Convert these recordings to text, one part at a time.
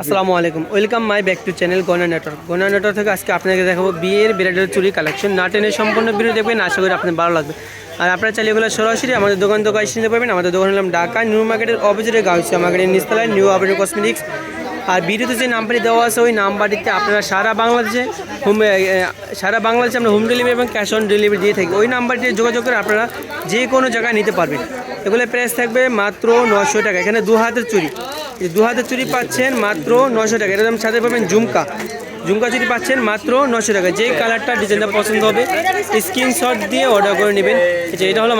আসসালামু আলাইকুম, welcome my back to channel গয়না নেটওয়ার্ক। গয়না নেটওয়ার্ক থেকে আজকে আপনাকে দেখাবো বিয়ের ব্রাইডাল চুরি কালেকশন। না টেনে সম্পূর্ণ ভিডিও দেখবেন, আশা করি আপনার ভালো লাগবে। আর আপনারা চাইলে এগুলো সরাসরি আমাদের দোকান এসে নিতে পারবেন। আমাদের দোকান হলাম ঢাকা নিউ মার্কেটের অপোজিটে গাউসিয়া মার্কেটের নিচতলায় নিউ আবেদন কসমেটিক্স। আর ভিডিওতে যে নাম্বারটি দেওয়া আছে ওই নাম্বারটিতে আপনারা সারা বাংলাদেশে আমরা হোম ডেলিভারি এবং ক্যাশ অন ডেলিভারি দিয়ে থাকি। ওই নাম্বারটি যোগাযোগ করে আপনারা যে কোনো জায়গায় নিতে পারবেন। এগুলো প্রাইস থাকবে মাত্র 900 টাকা। এখানে দু হাতের চুরি, চুরি পাচ্ছেন মাত্র 900 টাকা। এরকম সাথে পাবেন ঝুমকা চুরি পাচ্ছেন মাত্র 900 টাকা। যে কালারটা ডিজাইনটা পছন্দ হবে স্ক্রিনশট দিয়ে অর্ডার করে নেবেন। এটা হলো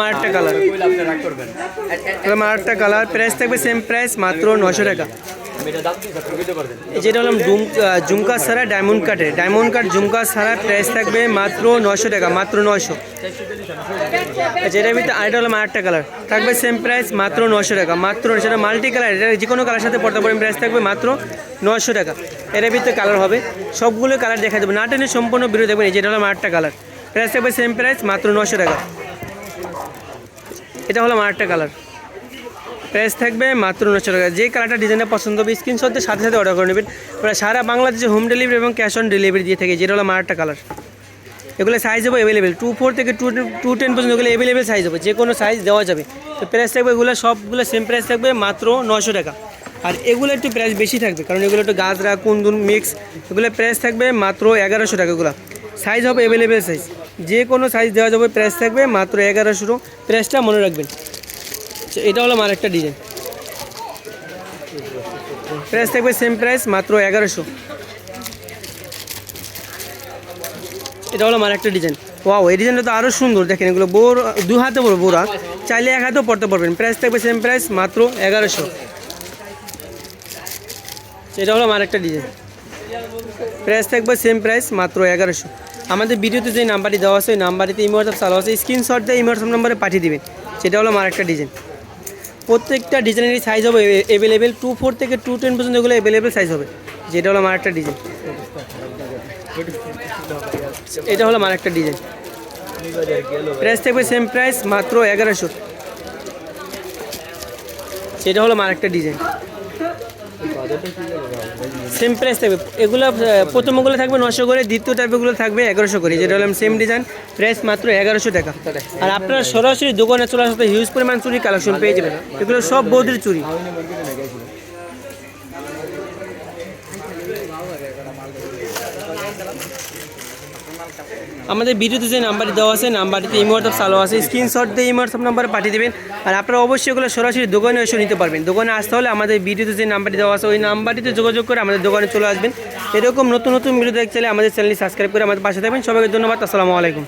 মারাট্টা কালার, প্রাইস থাকবে সেম প্রাইস মাত্র 900 টাকা। যেটা হলাম ঝুমকা ছাড়া ডায়মন্ড কাট ঝুমকা ছাড়া প্রাইস থাকবে মাত্র 900 টাকা, মাত্র 900। যেটার ভিতরে আরেকটা হলো মারাট্টা কালার, থাকবে সেম প্রাইস মাত্র 900 টাকা, মাত্র। সেটা মাল্টি কালার, এটা যে কোনো কালার সাথে পড়তে পারেন, প্রাইস থাকবে মাত্র 900 টাকা। এর ভিতরে কালার হবে, সবগুলো কালার দেখা যাবে, না টেনে সম্পূর্ণ ভিডিও দেখবেন। যেটা হলো মারাট্টা কালার, প্রাইস থাকবে সেম প্রাইস মাত্র 900 টাকা। এটা হলো মারাট্টা কালার, প্রাইস থাকবে মাত্র 900 টাকা। যে কালারটা ডিজাইনটা পছন্দ হবে স্ক্রিনশট দিয়ে সাথে সাথে অর্ডার করে নেবেন। আমরা সারা বাংলাদেশে হোম ডেলিভারি এবং ক্যাশ অন ডেলিভারি দিয়ে থাকি। যেটা হলো মারাট্টা কালার, এগুলো সাইজ হবে অ্যাভেলেবেল 2-4 থেকে 2-10 পর্যন্ত এগুলো অ্যাভেলেবেল সাইজ হবে, যে কোনো সাইজ দেওয়া যাবে। তো প্রাইস থাকবে এগুলো সবগুলো সেম প্রাইস থাকবে মাত্র 900 টাকা। আর এগুলো একটু প্রাইস বেশি থাকবে, কারণ এগুলো একটু গাজরা কুন্দুন মিক্স, এগুলো প্রাইস থাকবে মাত্র 1100 টাকা। এগুলো সাইজ হবে অ্যাভেলেবেল সাইজ, যে কোনো সাইজ দেওয়া যাবে, প্রাইস থাকবে মাত্র 1100। প্রাইসটা মনে রাখবেন। এটা হলো আরেকটা ডিজাইন, প্রাইস থাকবে সেম প্রাইস মাত্র 1100। এটা হলো আরেকটা ডিজাইন। ওয়াও, এই ডিজাইনটা তো আরও সুন্দর, দেখেন এগুলো দু হাতে বড় বোরা, চাইলে এক হাতেও পড়তে পারবেন। প্রাইস থাকবে সেম প্রাইস মাত্র 1100। এটা হলো আরেকটা ডিজাইন, প্রাইস থাকবে সেম প্রাইস মাত্র 1100। আমাদের ভিডিওতে যে নাম্বারটি দেওয়া আছে ওই নাম্বারটিতে ইমো হোয়াটসঅ্যাপ চালু আছে, স্ক্রিনশট দিয়ে ইমো হোয়াটসঅ্যাপ নাম্বারে পাঠিয়ে দেবেন। সেটা হলো আরেকটা ডিজাইন। প্রত্যেকটা ডিজাইনেরই সাইজ হবে অ্যাভেলেবেল 2-4 থেকে 2-10 পর্যন্ত এগুলো অ্যাভেলেবেল সাইজ হবে। যেটা হলো আরেকটা ডিজাইন, এটা হলো আরেকটা ডিজাইন, প্রাইস থাকবে সেম প্রাইস মাত্র 1100। সেটা হলো আরেকটা ডিজাইন, সেম প্রাইস থাকবে। এগুলো প্রথমগুলো থাকবে 900 করে, দ্বিতীয় টাইপগুলো থাকবে 1100 করে। যেটা হলো সেম ডিজাইন, প্রাইস মাত্র 1100 টাকা। আর আপনারা সরাসরি দোকানে চলে আসতে হিউজ পরিমাণ চুরি কালেকশন পেয়ে যাবেন। এগুলো সব বৌদির চুরি। আমাদের ভিডিওতে যে নাম্বারটি দেওয়া আছে নাম্বারটিতে ইমো হোয়াটসঅ্যাপ চালু আছে, স্ক্রিনশট দিয়ে ইমো হোয়াটসঅ্যাপ নাম্বারে পাঠিয়ে দেবেন। আর আপনারা অবশ্যই এগুলো সরাসরি দোকানে এসে নিতে পারবেন। দোকানে আসতে হলে আমাদের ভিডিওতে যে নাম্বারটি দেওয়া আছে ওই নাম্বারটিতে যোগাযোগ করে আমাদের দোকানে চলে আসবেন। এরকম নতুন নতুন ভিডিও দেখতে চাইলে আমাদের চ্যানেলটি সাবস্ক্রাইব করে আমাদের পাশে থাকবেন। সবাইকে ধন্যবাদ, আসসালামু আলাইকুম।